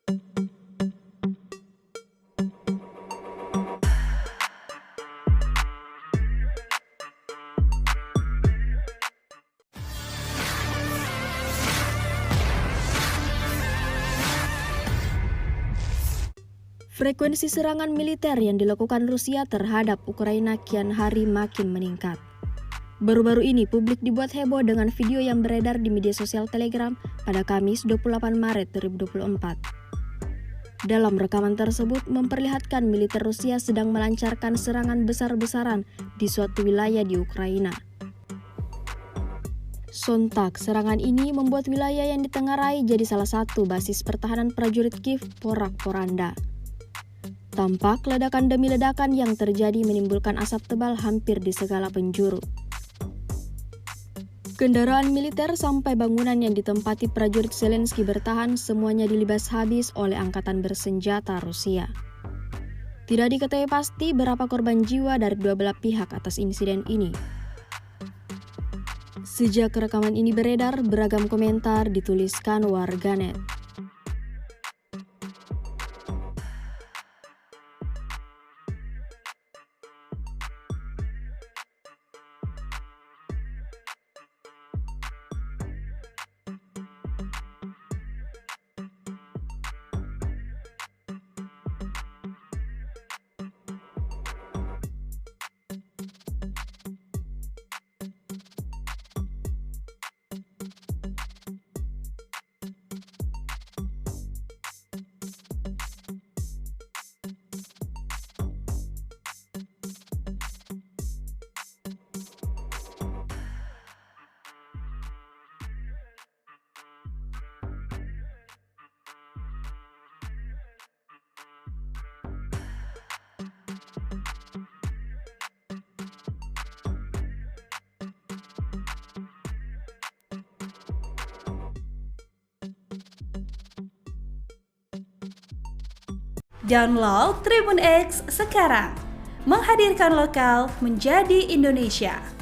Frekuensi serangan militer yang dilakukan Rusia terhadap Ukraina kian hari makin meningkat. Baru-baru ini publik dibuat heboh dengan video yang beredar di media sosial Telegram pada Kamis 28 Maret 2024. Dalam rekaman tersebut memperlihatkan militer Rusia sedang melancarkan serangan besar-besaran di suatu wilayah di Ukraina. Sontak, serangan ini membuat wilayah yang ditengarai jadi salah satu basis pertahanan prajurit Kiev porak-poranda. Tampak ledakan demi ledakan yang terjadi menimbulkan asap tebal hampir di segala penjuru. Kendaraan militer sampai bangunan yang ditempati prajurit Zelensky bertahan semuanya dilibas habis oleh angkatan bersenjata Rusia. Tidak diketahui pasti berapa korban jiwa dari dua belah pihak atas insiden ini. Sejak rekaman ini beredar, beragam komentar dituliskan warganet. Download Tribun X sekarang, menghadirkan lokal menjadi Indonesia.